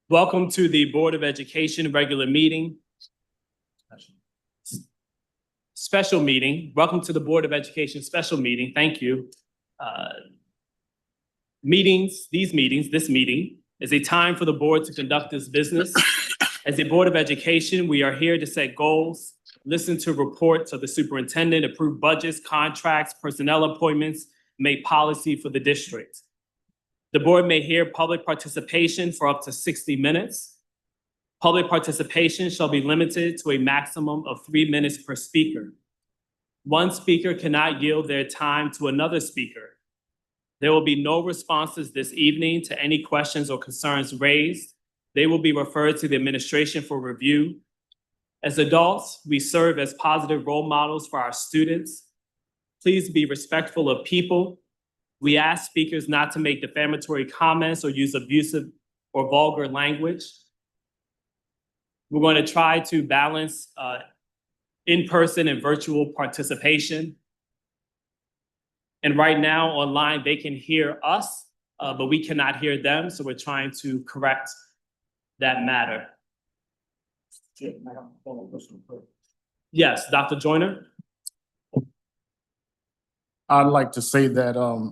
Welcome to the Board of Education regular meeting. Special meeting. Welcome to the Board of Education special meeting. Thank you. This meeting is a time for the board to conduct its business. As a Board of Education, we are here to set goals, listen to reports of the superintendent, approve budgets, contracts, personnel appointments, make policy for the district. The board may hear public participation for up to 60 minutes. Public participation shall be limited to a maximum of 3 minutes per speaker. One speaker cannot yield their time to another speaker. There will be no responses this evening to any questions or concerns raised. They will be referred to the administration for review. As adults, we serve as positive role models for our students. Please be respectful of people. We ask speakers not to make defamatory comments or use abusive or vulgar language. We're going to try to balance in-person and virtual participation. And right now online, they can hear us, but we cannot hear them. So we're trying to correct that matter. Yes, Dr. Joyner. I'd like to say that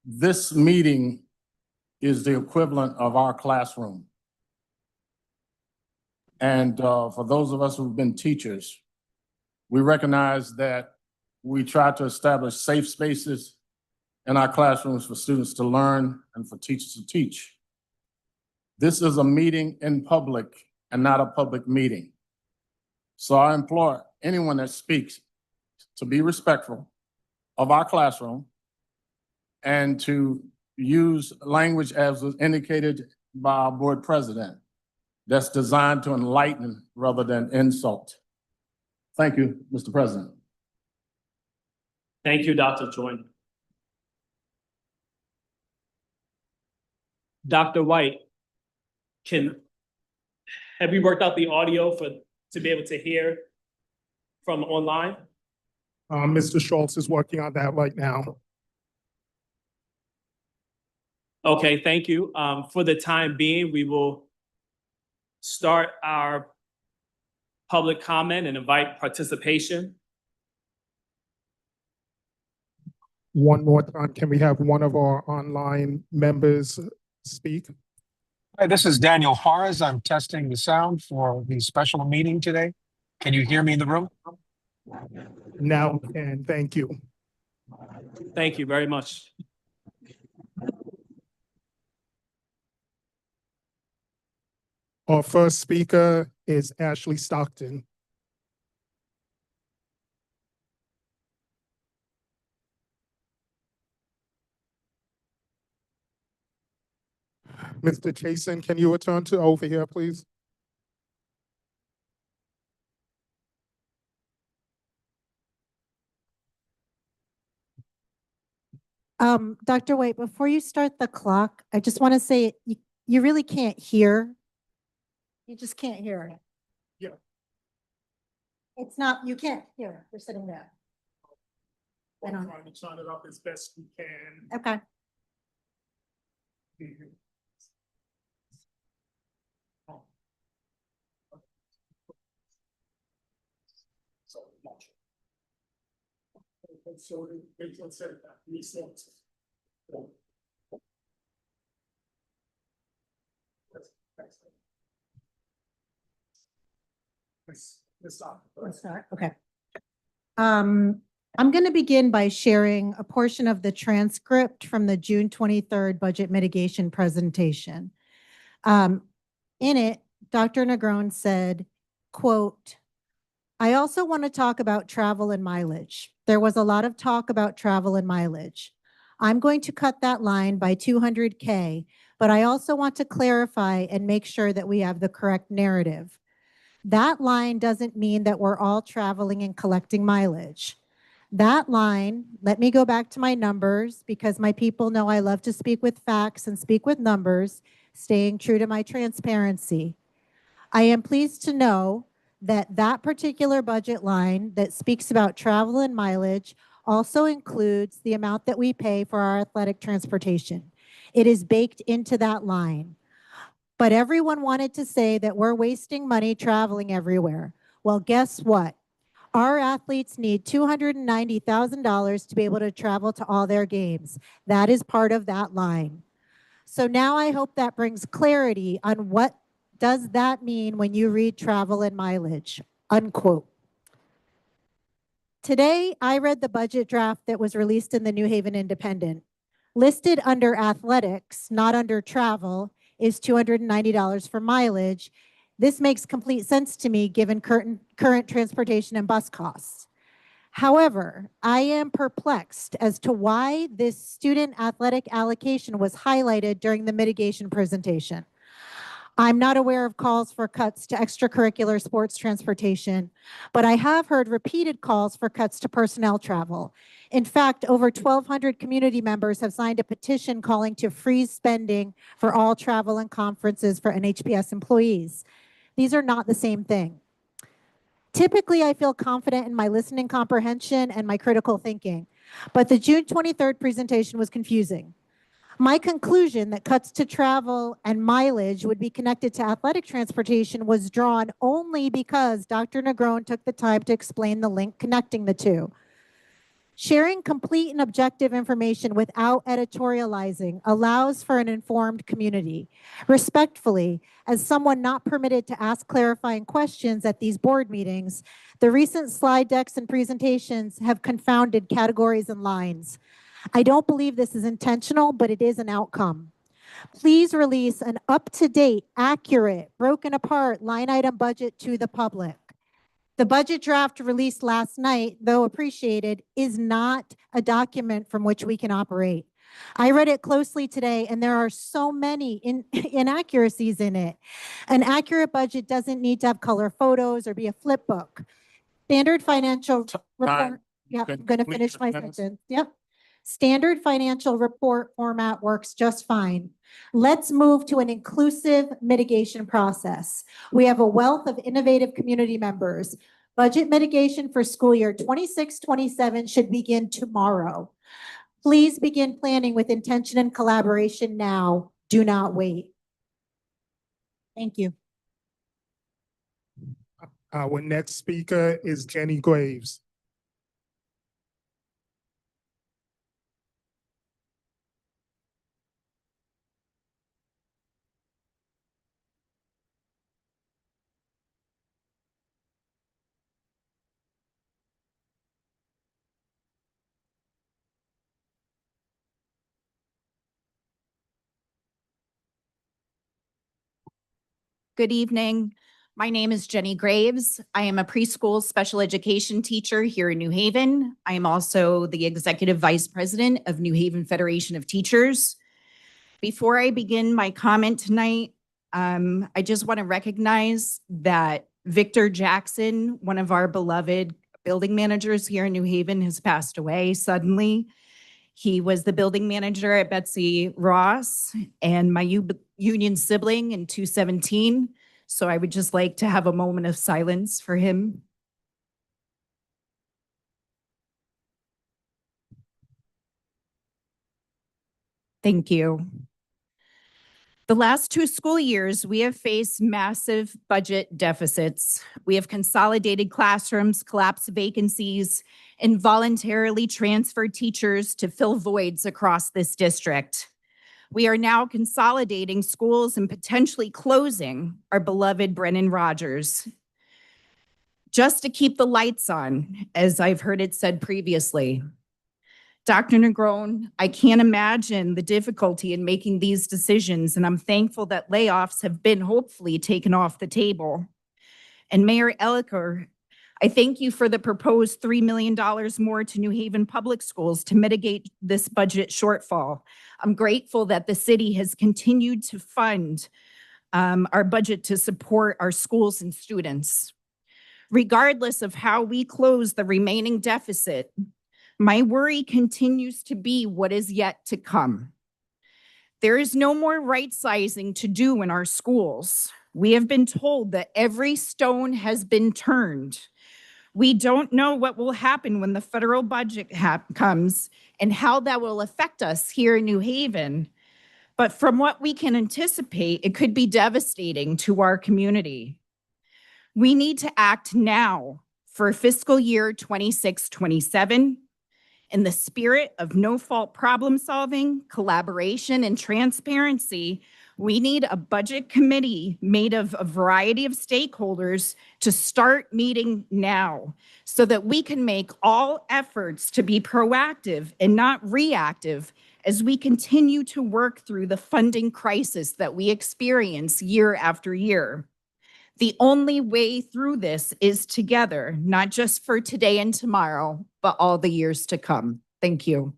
this meeting is the equivalent of our classroom. And for those of us who've been teachers, we recognize that we try to establish safe spaces in our classrooms for students to learn and for teachers to teach. This is a meeting in public and not a public meeting. So I implore anyone that speaks to be respectful of our classroom and to use language as was indicated by our board president that's designed to enlighten rather than insult. Thank you, Mr. President. Thank you, Dr. Joyner. Dr. White, have you worked out the audio to be able to hear from online? Mr. Schultz is working on that right now. Okay, thank you. For the time being, we will start our public comment and invite participation. One more time, can we have one of our online members speak? Hi, this is Daniel Harris. I'm testing the sound for the special meeting today. Can you hear me in the room? Now we can, thank you. Thank you very much. Our first speaker is Ashley Stockton. Mr. Chasen, can you return to over here, please? Dr. White, before you start the clock, I just want to say you really can't hear. You just can't hear it. Yeah. It's not, you can't hear it. You're sitting there. I'm trying to turn it up as best we can. Okay. Let's start. Okay. I'm going to begin by sharing a portion of the transcript from the June 23rd budget mitigation presentation. In it, Dr. Negron said, quote, "I also want to talk about travel and mileage. There was a lot of talk about travel and mileage. I'm going to cut that line by $200K, but I also want to clarify and make sure that we have the correct narrative. That line doesn't mean that we're all traveling and collecting mileage. That line, let me go back to my numbers because my people know I love to speak with facts and speak with numbers, staying true to my transparency. I am pleased to know that that particular budget line that speaks about travel and mileage also includes the amount that we pay for our athletic transportation. It is baked into that line. But everyone wanted to say that we're wasting money traveling everywhere. Well, guess what? Our athletes need $290,000 to be able to travel to all their games. That is part of that line. So now I hope that brings clarity on what does that mean when you read travel and mileage, unquote. Today, I read the budget draft that was released in the New Haven Independent. Listed under athletics, not under travel, is $290 for mileage. This makes complete sense to me given current transportation and bus costs. However, I am perplexed as to why this student athletic allocation was highlighted during the mitigation presentation. I'm not aware of calls for cuts to extracurricular sports transportation, but I have heard repeated calls for cuts to personnel travel. In fact, over 1,200 community members have signed a petition calling to freeze spending for all travel and conferences for NHPS employees. These are not the same thing. Typically, I feel confident in my listening comprehension and my critical thinking, but the June 23rd presentation was confusing. My conclusion that cuts to travel and mileage would be connected to athletic transportation was drawn only because Dr. Negron took the time to explain the link connecting the two. Sharing complete and objective information without editorializing allows for an informed community. Respectfully, as someone not permitted to ask clarifying questions at these board meetings, the recent slide decks and presentations have confounded categories and lines. I don't believe this is intentional, but it is an outcome. Please release an up-to-date, accurate, broken apart line item budget to the public. The budget draft released last night, though appreciated, is not a document from which we can operate. I read it closely today, and there are so many inaccuracies in it. An accurate budget doesn't need to have color photos or be a flip book. Standard financial report. Yeah, I'm going to finish my sentence. Yep. Standard financial report format works just fine. Let's move to an inclusive mitigation process. We have a wealth of innovative community members. Budget mitigation for school year 26-27 should begin tomorrow. Please begin planning with intention and collaboration now. Do not wait. Thank you. Our next speaker is Jenny Graves. Good evening. My name is Jenny Graves. I am a preschool special education teacher here in New Haven. I am also the Executive Vice President of New Haven Federation of Teachers. Before I begin my comment tonight, I just want to recognize that Victor Jackson, one of our beloved building managers here in New Haven, has passed away suddenly. He was the building manager at Betsy Ross and my union sibling in 217. So I would just like to have a moment of silence for him. Thank you. The last 2 school years, we have faced massive budget deficits. We have consolidated classrooms, collapsed vacancies, and voluntarily transferred teachers to fill voids across this district. We are now consolidating schools and potentially closing our beloved Brennan Rogers just to keep the lights on, as I've heard it said previously. Dr. Negron, I can't imagine the difficulty in making these decisions, and I'm thankful that layoffs have been hopefully taken off the table. And Mayor Elicker, I thank you for the proposed $3 million more to New Haven Public Schools to mitigate this budget shortfall. I'm grateful that the city has continued to fund our budget to support our schools and students. Regardless of how we close the remaining deficit, my worry continues to be what is yet to come. There is no more right sizing to do in our schools. We have been told that every stone has been turned. We don't know what will happen when the federal budget comes and how that will affect us here in New Haven. But from what we can anticipate, it could be devastating to our community. We need to act now for fiscal year 26-27 in the spirit of no-fault problem solving, collaboration, and transparency. We need a budget committee made of a variety of stakeholders to start meeting now so that we can make all efforts to be proactive and not reactive as we continue to work through the funding crisis that we experience year after year. The only way through this is together, not just for today and tomorrow, but all the years to come. Thank you.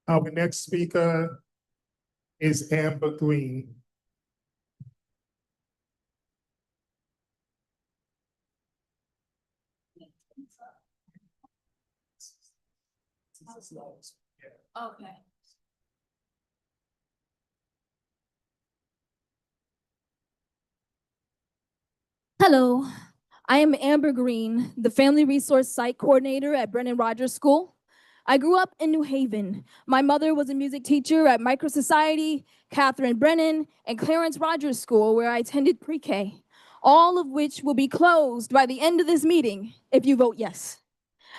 Our next speaker is Amber Green. Okay. Hello, I am Amber Green, the Family Resource Site Coordinator at Brennan Rogers School. I grew up in New Haven. My mother was a music teacher at Micro Society, Catherine Brennan, and Clarence Rogers School, where I attended pre-K, all of which will be closed by the end of this meeting if you vote yes.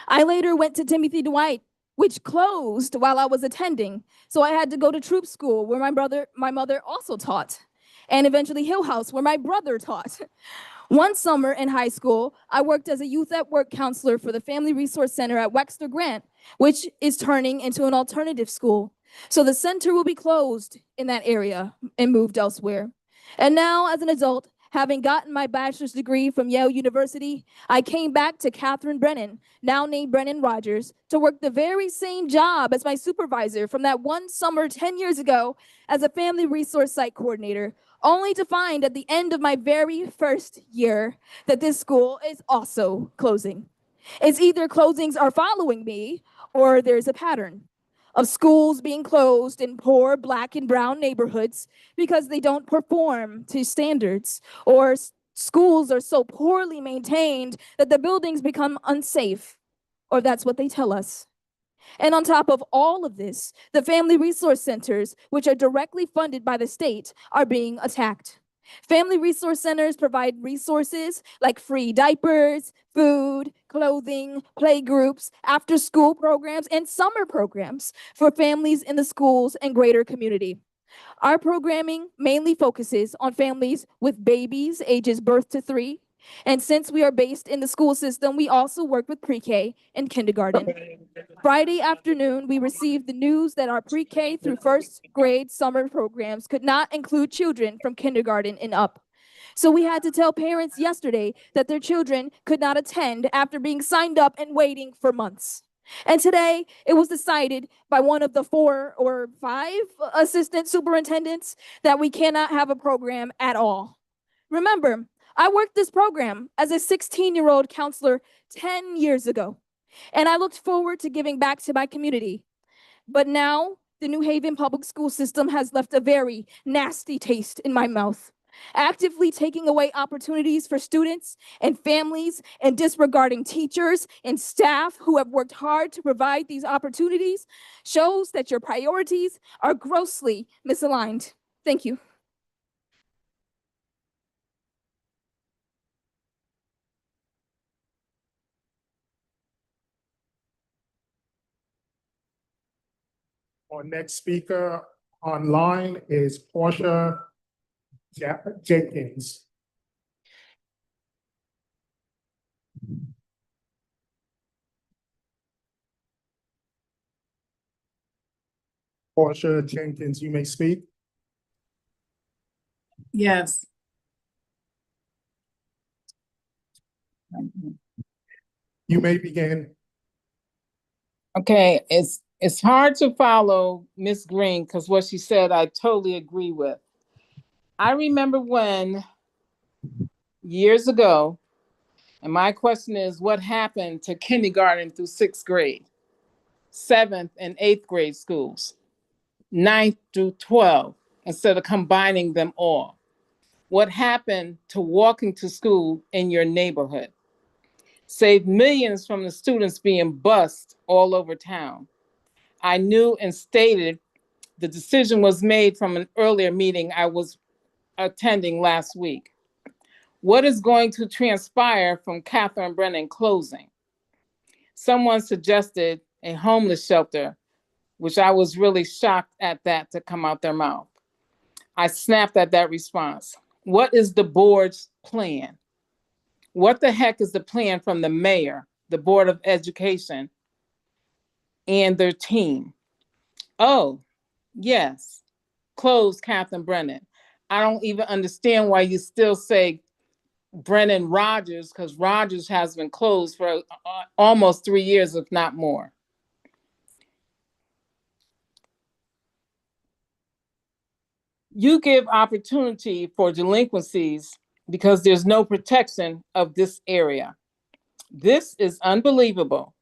I later went to Timothy Dwight, which closed while I was attending, so I had to go to Troop School, where my mother also taught, and eventually Hill House, where my brother taught. One summer in high school, I worked as a youth at work counselor for the Family Resource Center at Wexler Grant, which is turning into an alternative school. So the center will be closed in that area and moved elsewhere. And now, as an adult, having gotten my bachelor's degree from Yale University, I came back to Catherine Brennan, now named Brennan Rogers, to work the very same job as my supervisor from that one summer 10 years ago as a Family Resource Site Coordinator, only to find at the end of my very first year that this school is also closing. It's either closings are following me or there's a pattern of schools being closed in poor Black and brown neighborhoods because they don't perform to standards, or schools are so poorly maintained that the buildings become unsafe, or that's what they tell us. And on top of all of this, the family resource centers, which are directly funded by the state, are being attacked. Family resource centers provide resources like free diapers, food, clothing, play groups, after-school programs, and summer programs for families in the schools and greater community. Our programming mainly focuses on families with babies ages birth to 3. And since we are based in the school system, we also work with pre-K and kindergarten. Friday afternoon, we received the news that our pre-K through first grade summer programs could not include children from kindergarten and up. So we had to tell parents yesterday that their children could not attend after being signed up and waiting for months. And today, it was decided by one of the 4 or 5 assistant superintendents that we cannot have a program at all. Remember, I worked this program as a 16-year-old counselor 10 years ago, and I looked forward to giving back to my community. But now, the New Haven public school system has left a very nasty taste in my mouth, actively taking away opportunities for students and families and disregarding teachers and staff who have worked hard to provide these opportunities shows that your priorities are grossly misaligned. Thank you. Our next speaker online is Portia Jenkins. Portia Jenkins, you may speak. Yes. You may begin. Okay, it's hard to follow Miss Green because what she said, I totally agree with. I remember when years ago, and my question is, what happened to kindergarten through sixth grade, seventh and eighth grade schools, ninth through 12, instead of combining them all? What happened to walking to school in your neighborhood? Saved millions from the students being bused all over town. I knew and stated the decision was made from an earlier meeting I was attending last week. What is going to transpire from Catherine Brennan closing? Someone suggested a homeless shelter, which I was really shocked at that to come out their mouth. I snapped at that response. What is the board's plan? What the heck is the plan from the mayor, the Board of Education, and their team? Oh, yes, close Catherine Brennan. I don't even understand why you still say Brennan Rogers, because Rogers has been closed for almost 3 years, if not more. You give opportunity for delinquencies because there's no protection of this area. This is unbelievable.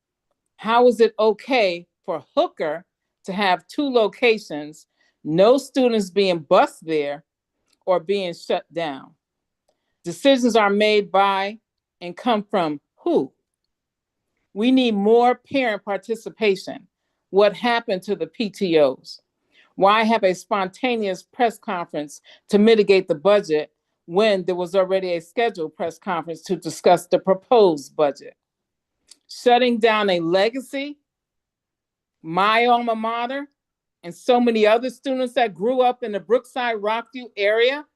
How is it okay for Hooker to have 2 locations, no students being bused there or being shut down? Decisions are made by and come from who? We need more parent participation. What happened to the PTOs? Why have a spontaneous press conference to mitigate the budget when there was already a scheduled press conference to discuss the proposed budget? Shutting down a legacy, my alma mater, and so many other students that grew up in the Brookside Rockview area?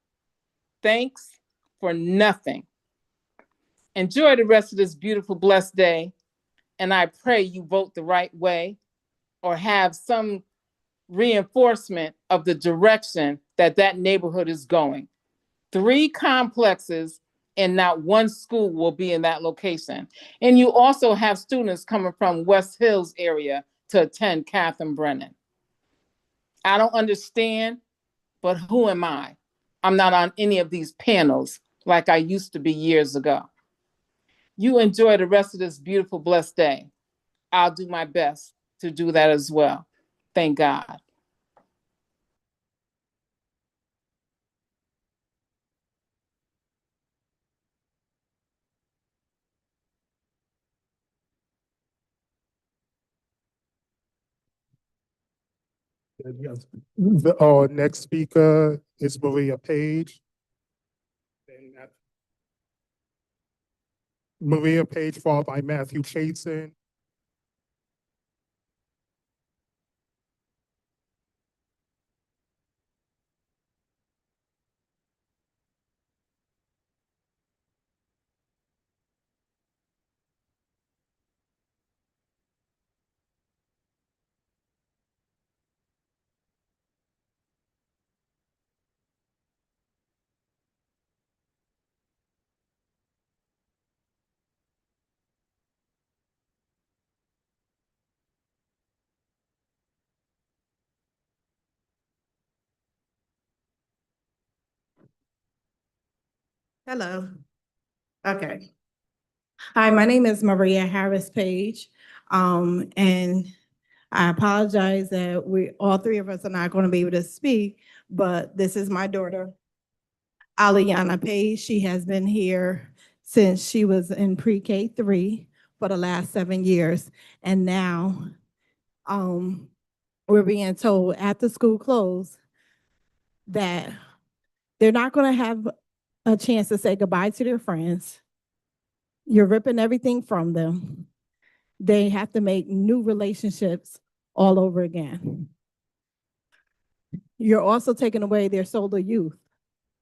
Thanks for nothing. Enjoy the rest of this beautiful, blessed day, and I pray you vote the right way or have some reinforcement of the direction that that neighborhood is going. 3 complexes and not 1 school will be in that location. And you also have students coming from West Hills area to attend Catherine Brennan. I don't understand, but who am I? I'm not on any of these panels like I used to be years ago. You enjoy the rest of this beautiful, blessed day. I'll do my best to do that as well. Thank God. Yes. The next speaker is Maria Page. Maria Page, followed by Matthew Chason. Hello. Okay. Hi, my name is Maria Harris Page. And I apologize that all 3 of us are not going to be able to speak, but this is my daughter, Aliana Page. She has been here since she was in pre-K 3 for the last 7 years. And now, we're being told at the school close that they're not going to have a chance to say goodbye to their friends. You're ripping everything from them. They have to make new relationships all over again. You're also taking away their solar youth,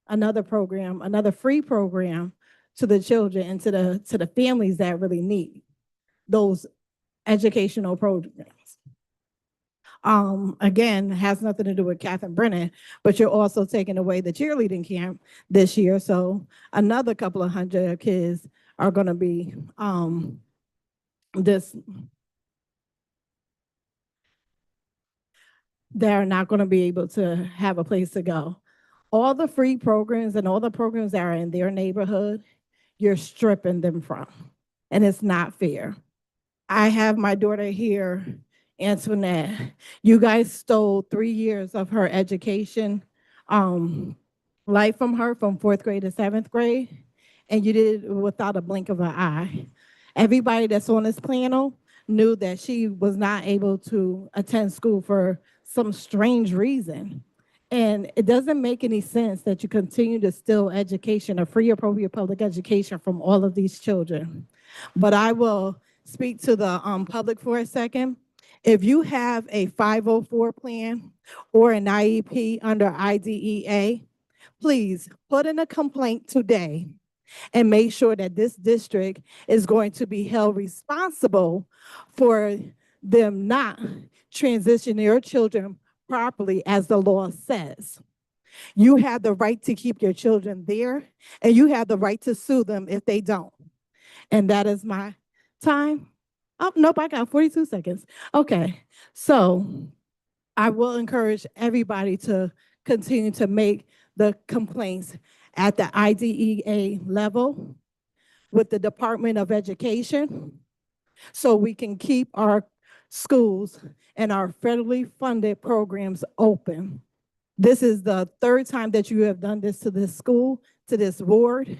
another program, another free program to the children and to the families that really need those educational programs. Again, has nothing to do with Catherine Brennan, but you're also taking away the cheerleading camp this year. So another couple of hundred kids are going to be they're not going to be able to have a place to go. All the free programs and all the programs that are in their neighborhood, you're stripping them from, and it's not fair. I have my daughter here, Antoinette. You guys stole 3 years of her education, life from her from 4th grade to 7th grade, and you did it without a blink of an eye. Everybody that's on this panel knew that she was not able to attend school for some strange reason. And it doesn't make any sense that you continue to steal education, a free appropriate public education from all of these children. But I will speak to the public for a second. If you have a 504 plan or an IEP under IDEA, please put in a complaint today and make sure that this district is going to be held responsible for them not transitioning your children properly as the law says. You have the right to keep your children there, and you have the right to sue them if they don't. And that is my time. Oh, nope, I got 42 seconds. Okay, so I will encourage everybody to continue to make the complaints at the IDEA level with the Department of Education so we can keep our schools and our federally funded programs open. This is the third time that you have done this to this school, to this board,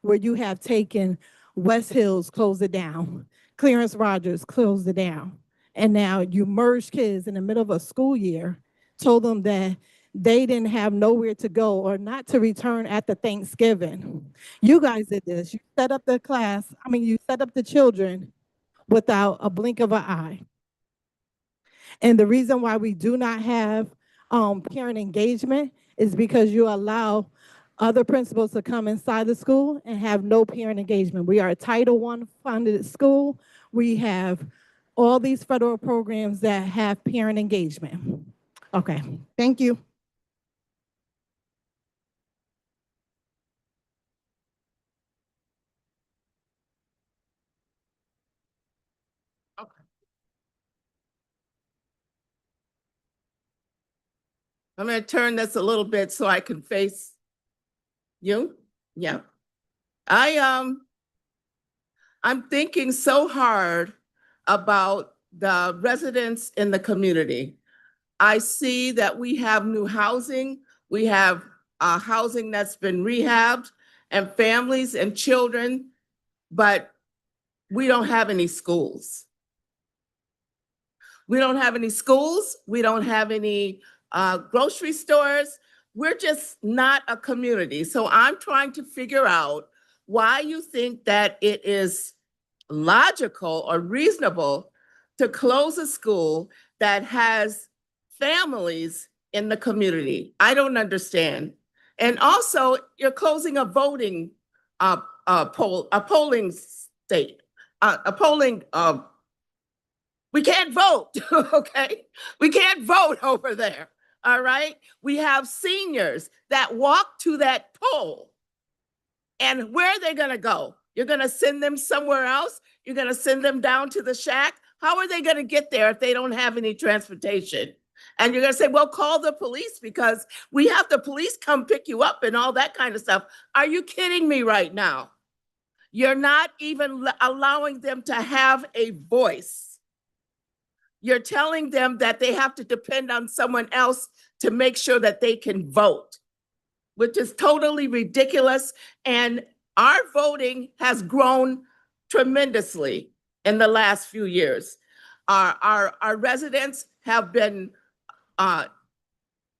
where you have taken West Hills, closed it down, Clarence Rogers closed it down, and now you merged kids in the middle of a school year, told them that they didn't have nowhere to go or not to return after Thanksgiving. You guys did this. You set up the class, you set up the children without a blink of an eye. And the reason why we do not have parent engagement is because you allow other principals to come inside the school and have no parent engagement. We are a Title I funded school. We have all these federal programs that have parent engagement. Okay, thank you. I'm going to turn this a little bit so I can face you. Yeah. I'm thinking so hard about the residents in the community. I see that we have new housing. We have housing that's been rehabbed and families and children, but we don't have any schools. We don't have any schools. We don't have any grocery stores. We're just not a community. So I'm trying to figure out why you think that it is logical or reasonable to close a school that has families in the community. I don't understand. And also, you're closing a voting polling state, a polling we can't vote, okay? We can't vote over there, all right? We have seniors that walk to that poll. And where are they gonna go? You're gonna send them somewhere else? You're gonna send them down to the shack? How are they gonna get there if they don't have any transportation? And you're gonna say, well, call the police because we have the police come pick you up and all that kind of stuff. Are you kidding me right now? You're not even allowing them to have a voice. You're telling them that they have to depend on someone else to make sure that they can vote, which is totally ridiculous. And our voting has grown tremendously in the last few years. Our residents have been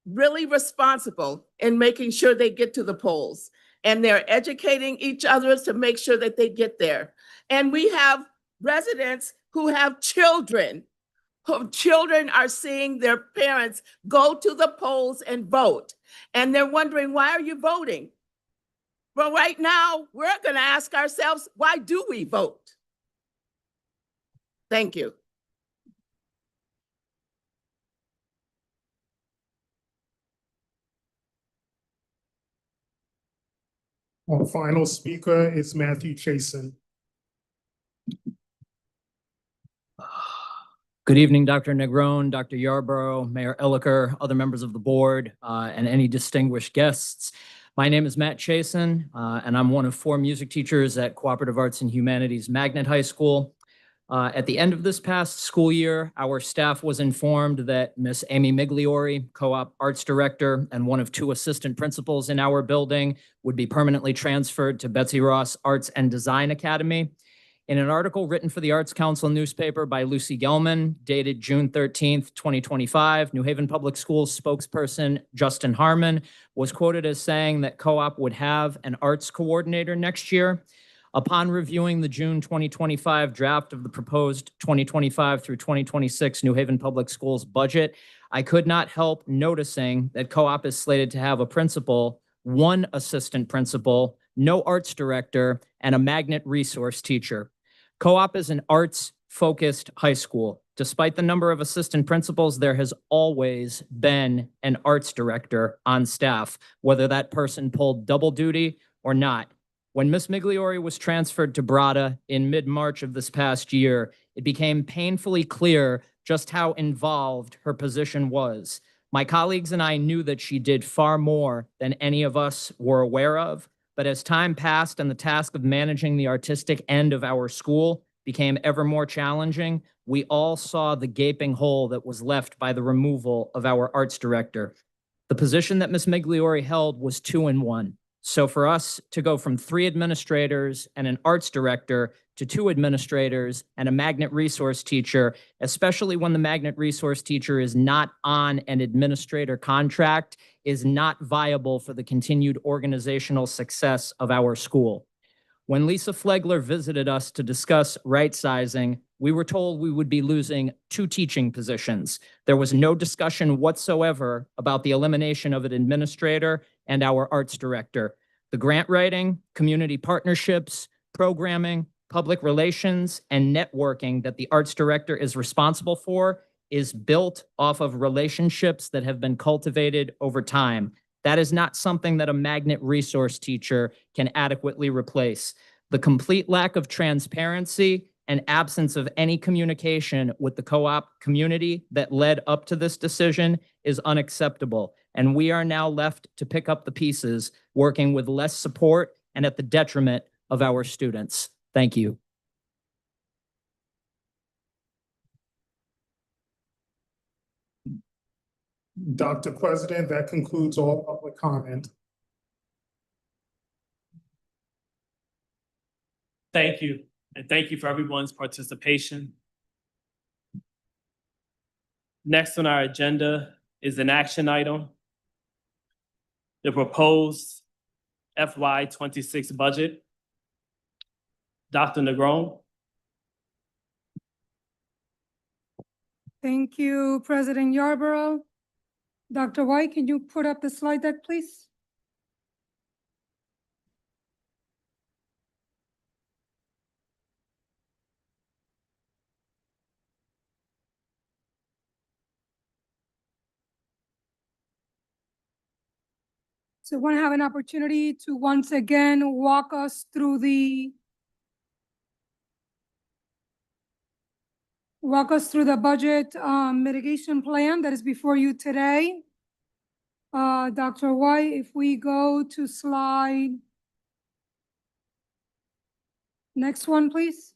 really responsible in making sure they get to the polls. And they're educating each other to make sure that they get there. And we have residents who have children. Children are seeing their parents go to the polls and vote. And they're wondering, why are you voting? Well, right now, we're going to ask ourselves, why do we vote? Thank you. Our final speaker is Matthew Chason. Good evening, Dr. Negron, Dr. Yarborough, Mayor Elicker, other members of the board, and any distinguished guests. My name is Matt Chasen, and I'm one of 4 music teachers at Cooperative Arts and Humanities Magnet High School. At the end of this past school year, our staff was informed that Miss Amy Migliori, co-op arts director and one of 2 assistant principals in our building, would be permanently transferred to Betsy Ross Arts and Design Academy. In an article written for the Arts Council newspaper by Lucy Gelman, dated June 13th, 2025, New Haven Public Schools spokesperson Justin Harmon was quoted as saying that co-op would have an arts coordinator next year. Upon reviewing the June 2025 draft of the proposed 2025 through 2026 New Haven Public Schools budget, I could not help noticing that co-op is slated to have a principal, 1 assistant principal, no arts director, and a magnet resource teacher. Co-op is an arts-focused high school. Despite the number of assistant principals, there has always been an arts director on staff, whether that person pulled double duty or not. When Ms. Migliori was transferred to Brada in mid-March of this past year, it became painfully clear just how involved her position was. My colleagues and I knew that she did far more than any of us were aware of, but as time passed and the task of managing the artistic end of our school became ever more challenging, we all saw the gaping hole that was left by the removal of our arts director. The position that Ms. Migliori held was 2-in-1. So for us to go from 3 administrators and an arts director to 2 administrators and a magnet resource teacher, especially when the magnet resource teacher is not on an administrator contract, is not viable for the continued organizational success of our school. When Lisa Flegler visited us to discuss right sizing, we were told we would be losing 2 teaching positions. There was no discussion whatsoever about the elimination of an administrator and our arts director. The grant writing, community partnerships, programming, public relations, and networking that the arts director is responsible for is built off of relationships that have been cultivated over time. That is not something that a magnet resource teacher can adequately replace. The complete lack of transparency and absence of any communication with the co-op community that led up to this decision is unacceptable. And we are now left to pick up the pieces, working with less support and at the detriment of our students. Thank you. Dr. President, that concludes all public comment. Thank you, and thank you for everyone's participation. Next on our agenda is an action item. The proposed FY26 budget. Dr. Negron. Thank you, President Yarborough. Dr. White, can you put up the slide deck, please? So I want to have an opportunity to once again walk us through the budget mitigation plan that is before you today. Dr. White, if we go to slide, next one, please.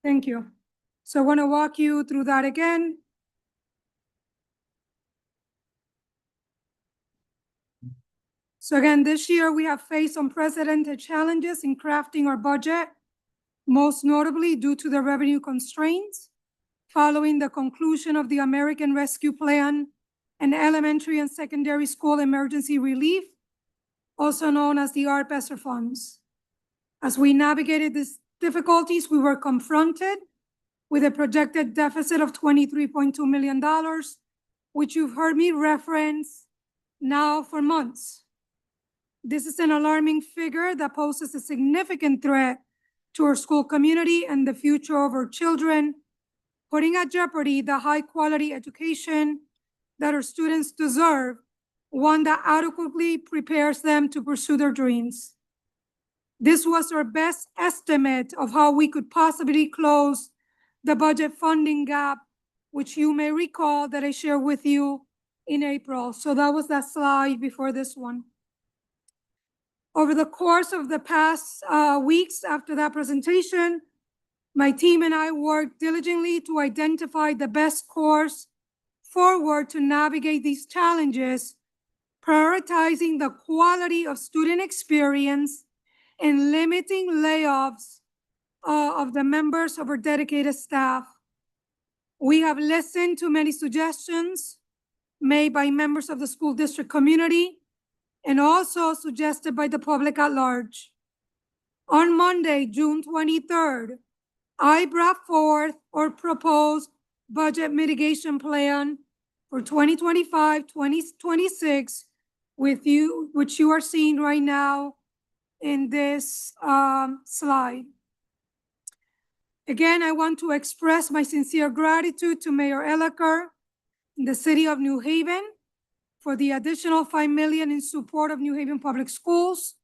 Thank you. So I want to walk you through that again. So again, this year we have faced unprecedented challenges in crafting our budget, most notably due to the revenue constraints following the conclusion of the American Rescue Plan and Elementary and Secondary School Emergency Relief, also known as the ARPESR funds. As we navigated these difficulties, we were confronted with a projected deficit of $23.2 million, which you've heard me reference now for months. This is an alarming figure that poses a significant threat to our school community and the future of our children, putting at jeopardy the high-quality education that our students deserve, one that adequately prepares them to pursue their dreams. This was our best estimate of how we could possibly close the budget funding gap, which you may recall that I shared with you in April. So that was that slide before this one. Over the course of the past weeks after that presentation, my team and I worked diligently to identify the best course forward to navigate these challenges, prioritizing the quality of student experience and limiting layoffs of the members of our dedicated staff. We have listened to many suggestions made by members of the school district community and also suggested by the public at large. On Monday, June 23rd, I brought forth or proposed budget mitigation plan for 2025-2026 with you, which you are seeing right now in this slide. Again, I want to express my sincere gratitude to Mayor Elicker in the city of New Haven for the additional $5 million in support of New Haven Public Schools,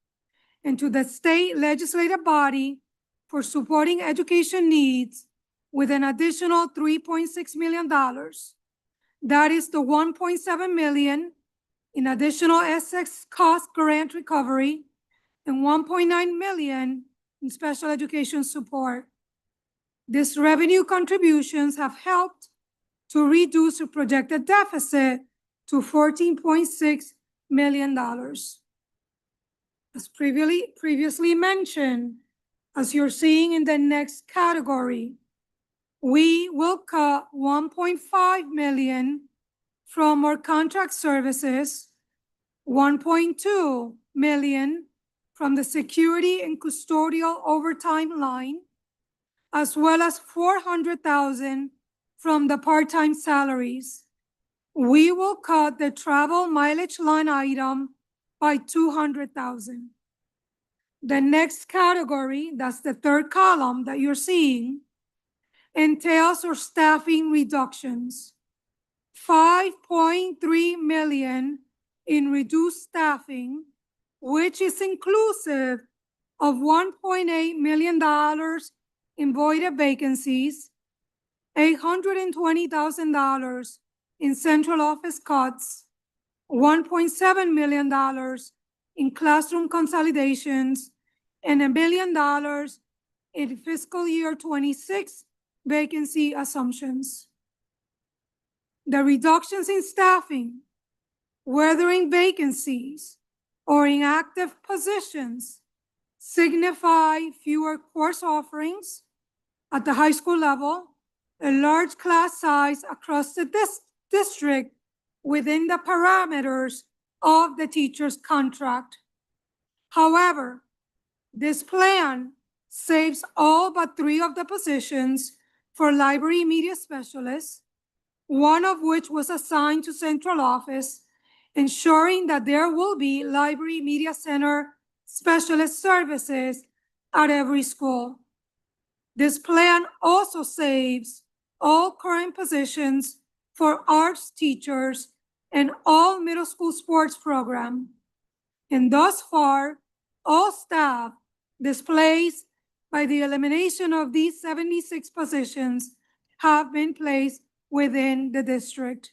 and to the state legislative body for supporting education needs with an additional $3.6 million. That is the $1.7 million in additional Essex cost grant recovery and $1.9 million in special education support. These revenue contributions have helped to reduce the projected deficit to $14.6 million. As previously mentioned, as you're seeing in the next category, we will cut $1.5 million from our contract services, $1.2 million from the security and custodial overtime line, as well as $400,000 from the part-time salaries. We will cut the travel mileage line item by $200,000. The next category, that's the third column that you're seeing, entails our staffing reductions. $5.3 million in reduced staffing, which is inclusive of $1.8 million in voided vacancies, $820,000 in central office cuts, $1.7 million in classroom consolidations, and $1 million in fiscal year 26 vacancy assumptions. The reductions in staffing, whether in vacancies or in active positions, signify fewer course offerings at the high school level, a large class size across the district within the parameters of the teacher's contract. However, this plan saves all but 3 of the positions for library media specialists, one of which was assigned to central office, ensuring that there will be library media center specialist services at every school. This plan also saves all current positions for arts teachers and all middle school sports program. And thus far, all staff displaced by the elimination of these 76 positions have been placed within the district.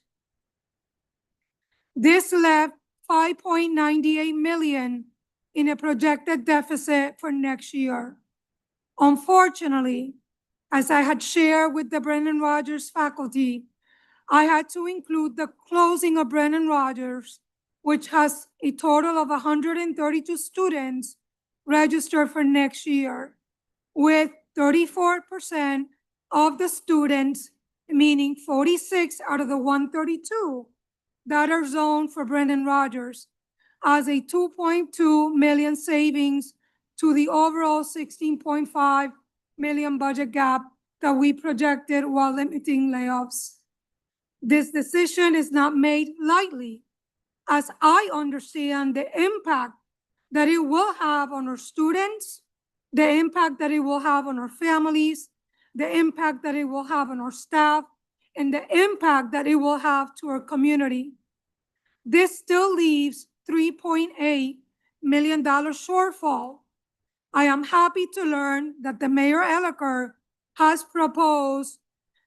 This left $5.98 million in a projected deficit for next year. Unfortunately, as I had shared with the Brennan Rogers faculty, I had to include the closing of Brennan Rogers, which has a total of 132 students registered for next year, with 34% of the students, meaning 46 out of the 132, that are zoned for Brennan Rogers, as a $2.2 million savings to the overall $16.5 million budget gap that we projected while limiting layoffs. This decision is not made lightly, as I understand the impact that it will have on our students, the impact that it will have on our families, the impact that it will have on our staff, and the impact that it will have to our community. This still leaves $3.8 million shortfall. I am happy to learn that the Mayor Elicker has proposed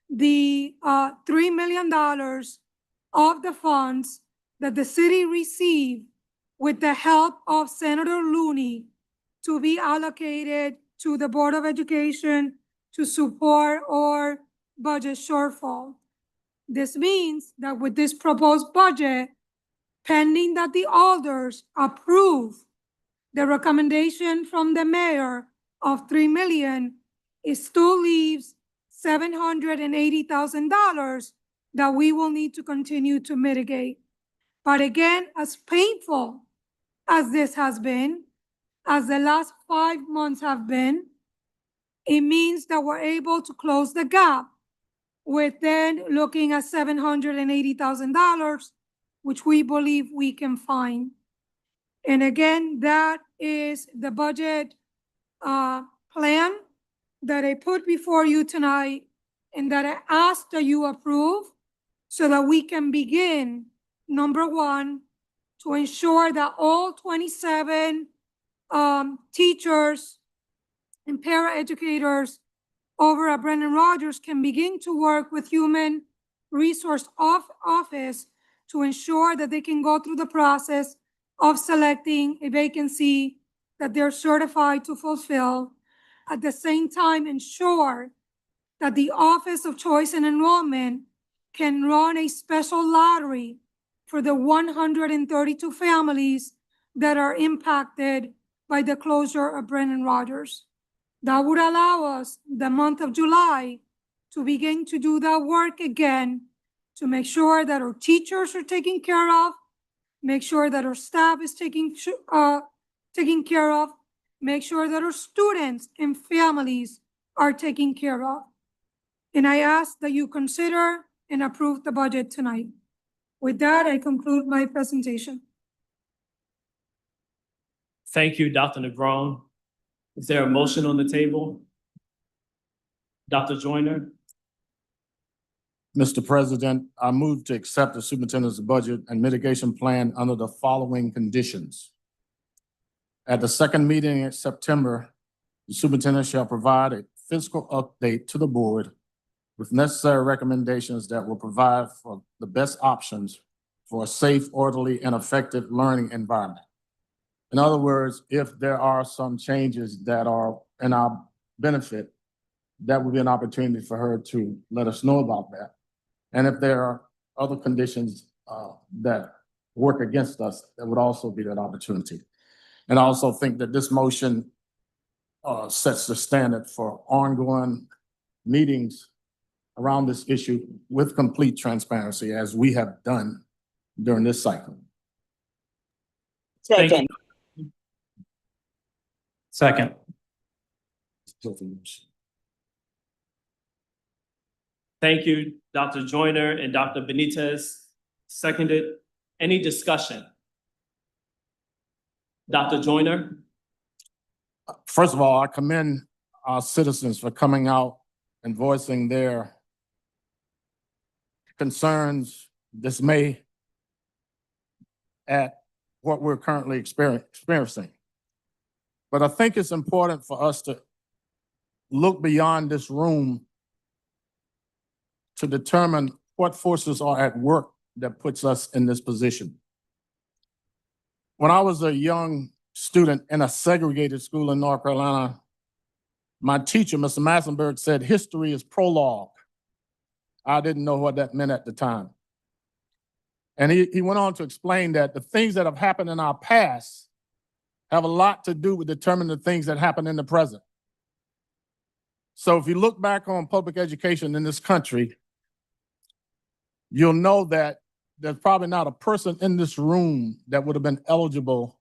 the $3 million of the funds that the city received with the help of Senator Looney to be allocated to the Board of Education to support our budget shortfall. This means that with this proposed budget, pending that the alders approve the recommendation from the mayor of 3 million, it still leaves $780,000 that we will need to continue to mitigate. But again, as painful as this has been, as the last 5 months have been, it means that we're able to close the gap with then looking at $780,000, which we believe we can find. And again, that is the budget plan that I put before you tonight and that I ask that you approve so that we can begin, number one, to ensure that all 27 teachers and paraeducators over at Brennan Rogers can begin to work with Human Resource Office to ensure that they can go through the process of selecting a vacancy that they're certified to fulfill. At the same time, ensure that the Office of Choice and Enrollment can run a special lottery for the 132 families that are impacted by the closure of Brennan Rogers. That would allow us the month of July to begin to do that work again, to make sure that our teachers are taken care of, make sure that our staff is taken care of, make sure that our students and families are taken care of. And I ask that you consider and approve the budget tonight. With that, I conclude my presentation. Thank you, Dr. Negron. Is there a motion on the table? Dr. Joyner? Mr. President, I move to accept the superintendent's budget and mitigation plan under the following conditions. At the second meeting in September, the superintendent shall provide a fiscal update to the board with necessary recommendations that will provide for the best options for a safe, orderly, and effective learning environment. In other words, if there are some changes that are in our benefit, that would be an opportunity for her to let us know about that. And if there are other conditions that work against us, that would also be that opportunity. And I also think that this motion sets the standard for ongoing meetings around this issue with complete transparency, as we have done during this cycle. Second. Second. Thank you, Dr. Joyner and Dr. Benitez. Seconded. Any discussion? Dr. Joyner? First of all, I commend our citizens for coming out and voicing their concerns, dismay at what we're currently experiencing. But I think it's important for us to look beyond this room to determine what forces are at work that puts us in this position. When I was a young student in a segregated school in North Carolina, my teacher, Mr. Massenberg, said history is prologue. I didn't know what that meant at the time. And he went on to explain that the things that have happened in our past have a lot to do with determining the things that happen in the present. So if you look back on public education in this country, you'll know that there's probably not a person in this room that would have been eligible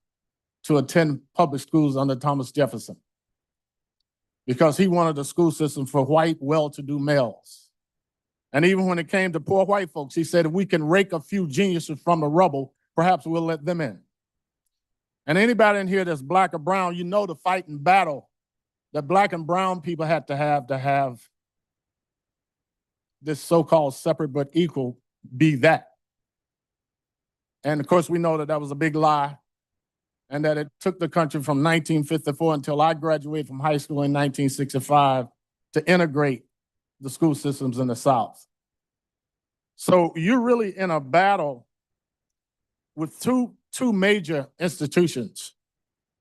to attend public schools under Thomas Jefferson, because he wanted a school system for white, well-to-do males. And even when it came to poor white folks, he said, if we can rake a few geniuses from the rubble, perhaps we'll let them in. And anybody in here that's black or brown, you know the fight and battle that black and brown people had to have this so-called separate but equal be that. And of course, we know that that was a big lie, and that it took the country from 1954 until I graduated from high school in 1965 to integrate the school systems in the South. So you're really in a battle with two major institutions,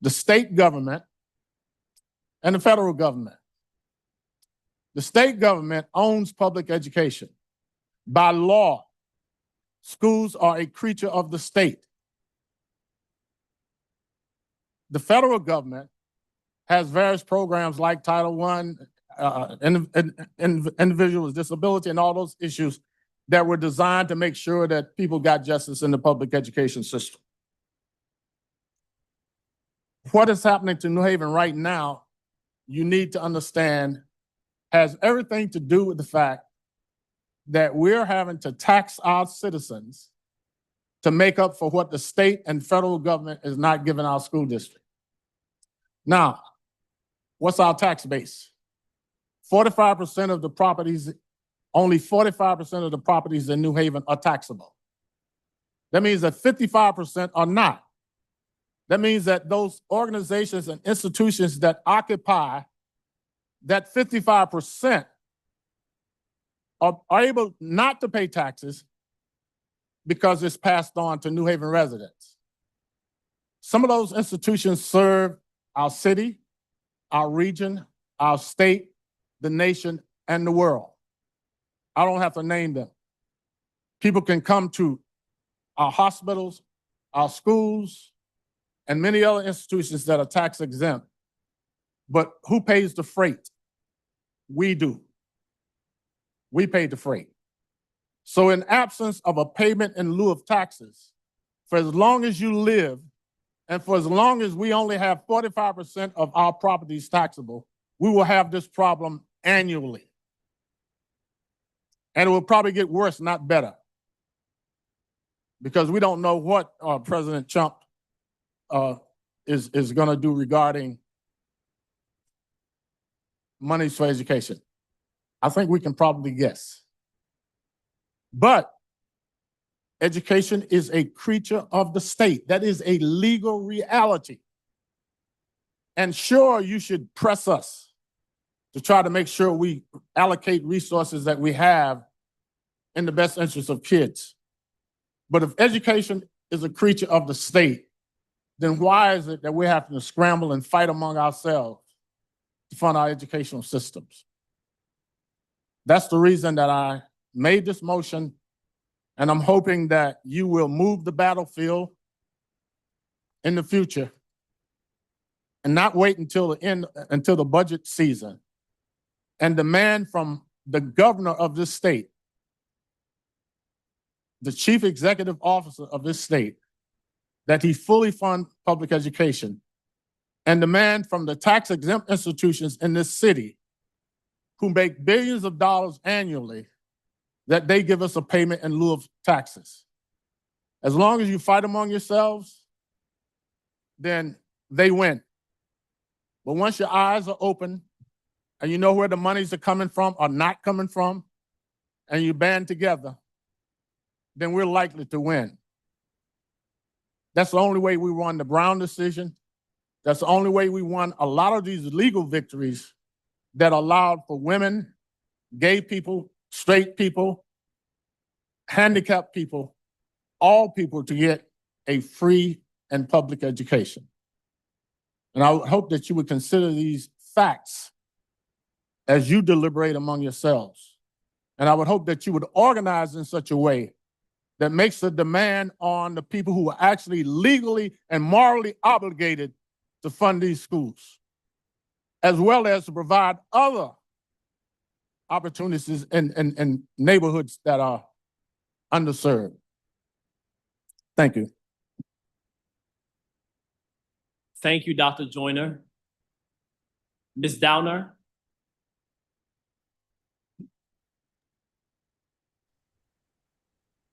the state government and the federal government. The state government owns public education. By law, schools are a creature of the state. The federal government has various programs like Title I, individuals with disability, and all those issues that were designed to make sure that people got justice in the public education system. What is happening to New Haven right now, you need to understand, has everything to do with the fact that we're having to tax our citizens to make up for what the state and federal government is not giving our school district. Now, what's our tax base? 45% of the properties, only 45% of the properties in New Haven are taxable. That means that 55% are not. That means that those organizations and institutions that occupy that 55% are able not to pay taxes because it's passed on to New Haven residents. Some of those institutions serve our city, our region, our state, the nation, and the world. I don't have to name them. People can come to our hospitals, our schools, and many other institutions that are tax exempt. But who pays the freight? We do. We pay the freight. So in absence of a payment in lieu of taxes, for as long as you live, and for as long as we only have 45% of our properties taxable, we will have this problem annually. And it will probably get worse, not better. Because we don't know what President Trump is going to do regarding monies for education. I think we can probably guess. But education is a creature of the state. That is a legal reality. And sure, you should press us to try to make sure we allocate resources that we have in the best interest of kids. But if education is a creature of the state, then why is it that we're having to scramble and fight among ourselves to fund our educational systems? That's the reason that I made this motion, and I'm hoping that you will move the battlefield in the future and not wait until the end, until the budget season, and demand from the governor of this state, the chief executive officer of this state, that he fully fund public education, and demand from the tax exempt institutions in this city who make billions of dollars annually that they give us a payment in lieu of taxes. As long as you fight among yourselves, then they win. But once your eyes are open and you know where the monies are coming from or not coming from, and you band together, then we're likely to win. That's the only way we won the Brown decision. That's the only way we won a lot of these legal victories that allowed for women, gay people, straight people, handicapped people, all people to get a free and public education. And I would hope that you would consider these facts as you deliberate among yourselves. And I would hope that you would organize in such a way that makes the demand on the people who are actually legally and morally obligated to fund these schools, as well as to provide other opportunities in neighborhoods that are underserved. Thank you. Thank you, Dr. Joyner. Ms. Downer?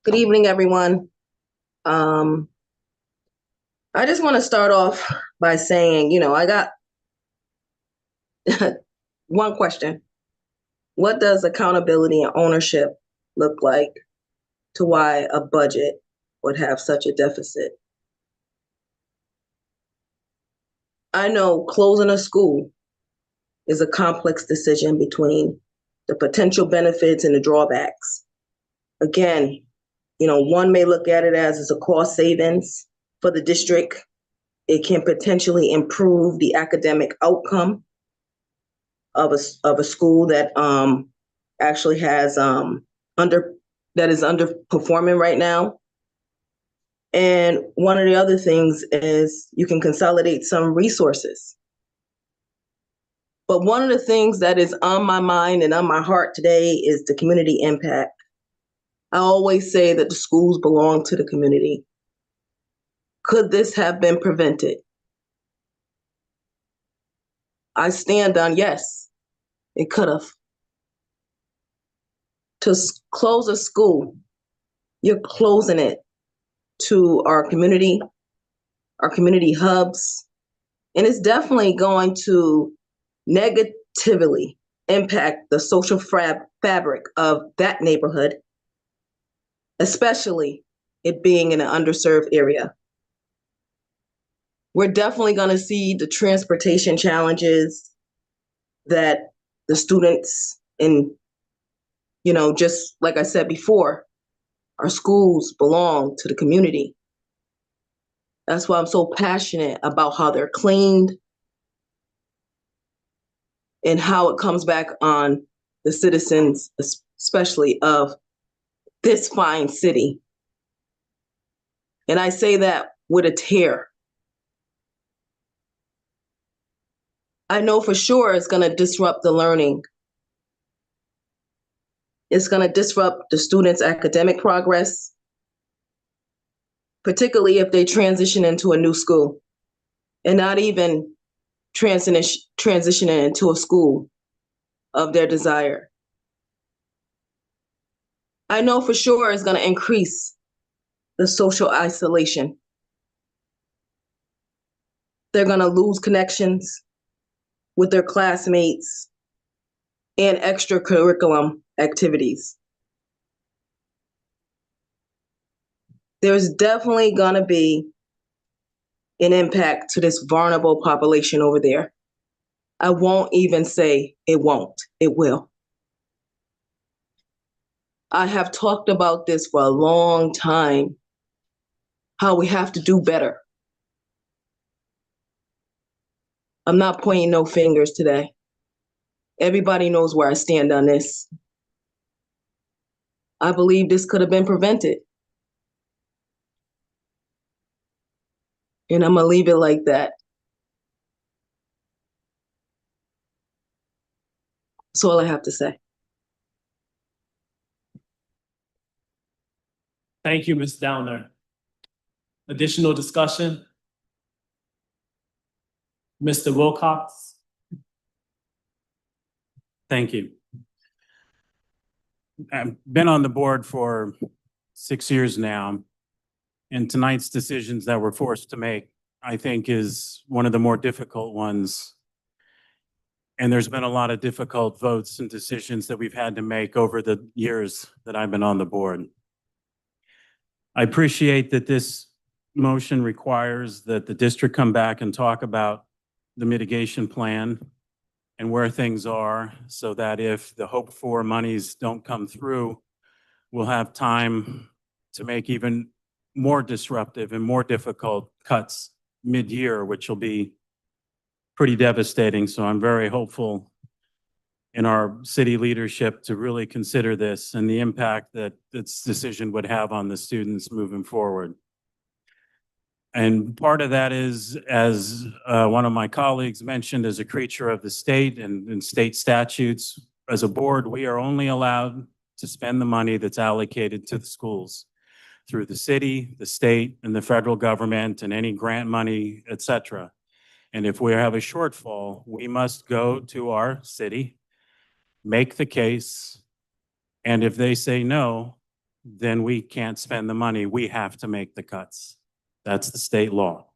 Good evening, everyone. I just want to start off by saying, I got one question. What does accountability and ownership look like to why a budget would have such a deficit? I know closing a school is a complex decision between the potential benefits and the drawbacks. Again, one may look at it as a cost savings for the district. It can potentially improve the academic outcome of a school that actually has that is underperforming right now. And one of the other things is you can consolidate some resources. But one of the things that is on my mind and on my heart today is the community impact. I always say that the schools belong to the community. Could this have been prevented? I stand on yes, it could have. To close a school, you're closing it to our community hubs, and it's definitely going to negatively impact the social fabric of that neighborhood, especially it being in an underserved area. We're definitely going to see the transportation challenges that the students in, just like I said before, our schools belong to the community. That's why I'm so passionate about how they're cleaned and how it comes back on the citizens, especially of this fine city. And I say that with a tear. I know for sure it's going to disrupt the learning. It's going to disrupt the students' academic progress, particularly if they transition into a new school and not even transitioning into a school of their desire. I know for sure it's going to increase the social isolation. They're going to lose connections with their classmates and extracurriculum activities. There's definitely going to be an impact to this vulnerable population over there. I won't even say it won't, it will. I have talked about this for a long time, how we have to do better. I'm not pointing no fingers today. Everybody knows where I stand on this. I believe this could have been prevented. And I'm gonna leave it like that. That's all I have to say. Thank you, Ms. Downer. Additional discussion? Mr. Wilcox? Thank you. I've been on the board for 6 years now, and tonight's decisions that we're forced to make, I think, is one of the more difficult ones. And there's been a lot of difficult votes and decisions that we've had to make over the years that I've been on the board. I appreciate that this motion requires that the district come back and talk about the mitigation plan and where things are, so that if the hoped for monies don't come through, we'll have time to make even more disruptive and more difficult cuts mid-year, which will be pretty devastating. So I'm very hopeful in our city leadership to really consider this and the impact that this decision would have on the students moving forward. And part of that is, as one of my colleagues mentioned, as a creature of the state and state statutes, as a board, we are only allowed to spend the money that's allocated to the schools through the city, the state, and the federal government, and any grant money, et cetera. And if we have a shortfall, we must go to our city, make the case, and if they say no, then we can't spend the money. We have to make the cuts. That's the state law.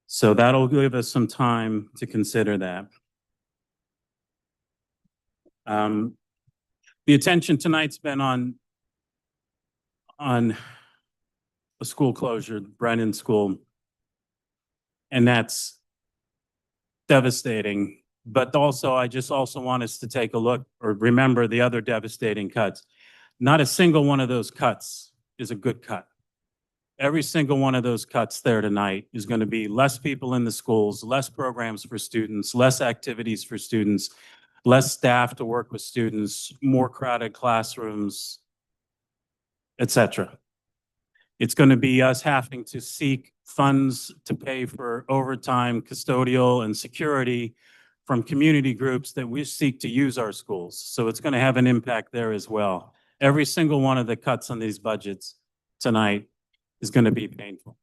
So that'll give us some time to consider that. The attention tonight's been on a school closure, Brennan School, and that's devastating But also, I just also want us to take a look or remember the other devastating cuts. Not a single one of those cuts is a good cut. Every single one of those cuts there tonight is going to be less people in the schools, less programs for students, less activities for students, less staff to work with students, more crowded classrooms, etc. It's going to be us having to seek funds to pay for overtime, custodial, and security from community groups that we seek to use our schools. So it's going to have an impact there as well. Every single one of the cuts on these budgets tonight is going to be painful.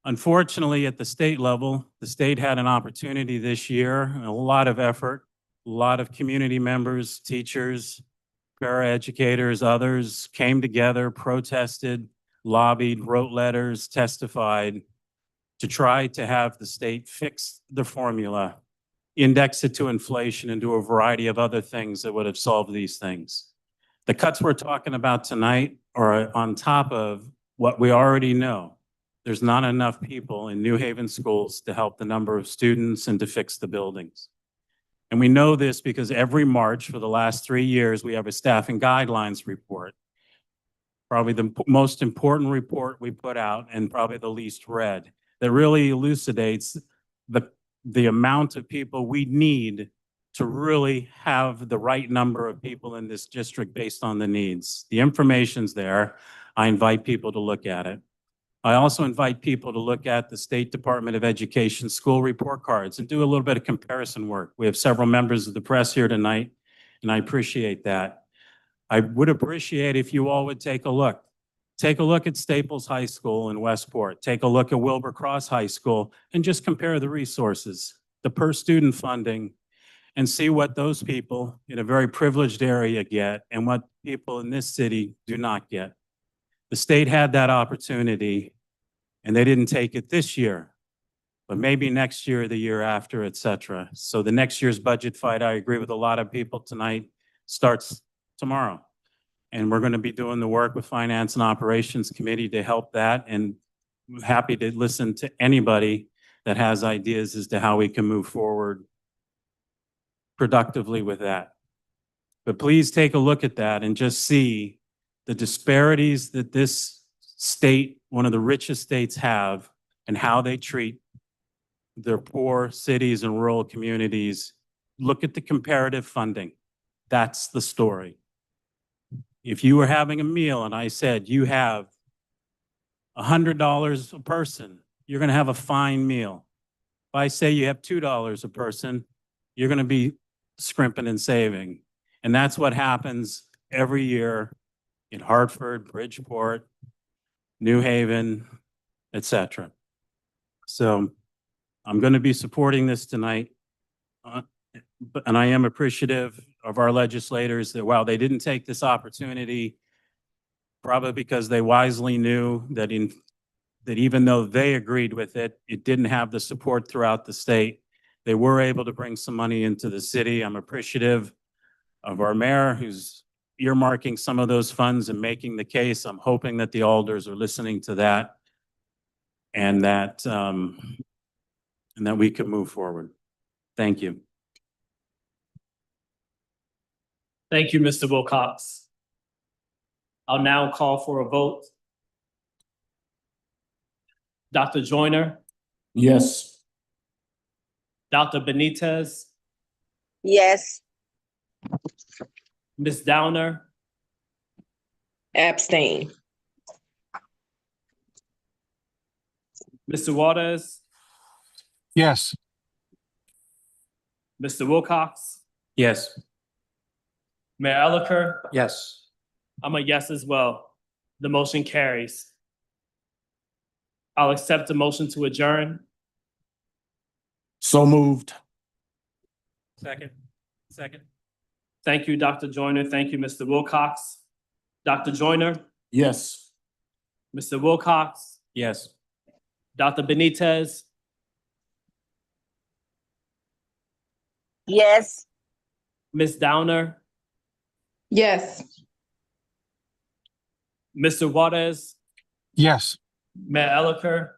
Unfortunately, at the state level, the state had an opportunity this year, a lot of effort, a lot of community members, teachers, paraeducators, others came together, protested, lobbied, wrote letters, testified to try to have the state fix the formula, index it to inflation, and do a variety of other things that would have solved these things. The cuts we're talking about tonight are on top of what we already know. There's not enough people in New Haven schools to help the number of students and to fix the buildings. And we know this because every March for the last 3 years, we have a staffing guidelines report. Probably the most important report we put out and probably the least read, that really elucidates the amount of people we need to really have the right number of people in this district based on the needs. The information's there. I invite people to look at it. I also invite people to look at the State Department of Education school report cards and do a little bit of comparison work. We have several members of the press here tonight, and I appreciate that. I would appreciate if you all would take a look. Take a look at Staples High School in Westport. Take a look at Wilbur Cross High School and just compare the resources, the per student funding, and see what those people in a very privileged area get and what people in this city do not get. The state had that opportunity and they didn't take it this year, but maybe next year, the year after, et cetera. So the next year's budget fight, I agree with a lot of people tonight, starts tomorrow. And we're going to be doing the work with Finance and Operations Committee to help that, and I'm happy to listen to anybody that has ideas as to how we can move forward productively with that. But please take a look at that and just see the disparities that this state, one of the richest states, have and how they treat their poor cities and rural communities. Look at the comparative funding. That's the story. If you were having a meal and I said you have $100 a person, you're going to have a fine meal. If I say you have $2 a person, you're going to be scrimping and saving. And that's what happens every year in Hartford, Bridgeport, New Haven, et cetera. So I'm going to be supporting this tonight. And I am appreciative of our legislators that while they didn't take this opportunity, probably because they wisely knew that even though they agreed with it, it didn't have the support throughout the state. They were able to bring some money into the city. I'm appreciative of our mayor who's earmarking some of those funds and making the case. I'm hoping that the alders are listening to that and that we can move forward. Thank you. Thank you, Mr. Wilcox. I'll now call for a vote. Dr. Joyner, Yes. Dr. Benitez, Yes. Ms. Downer, Abstain. Mr. Waters, Yes. Mr. Wilcox, Yes. Mayor Elicker. Yes. I'm a yes as well. The motion carries. I'll accept the motion to adjourn. So moved. Second. Thank you, Dr. Joyner. Thank you, Mr. Wilcox. Dr. Joyner, Yes. Mr. Wilcox, Yes. Dr. Benitez, Yes. Ms. Downer, Yes. Mr. Waters, Yes. Mayor Elicker.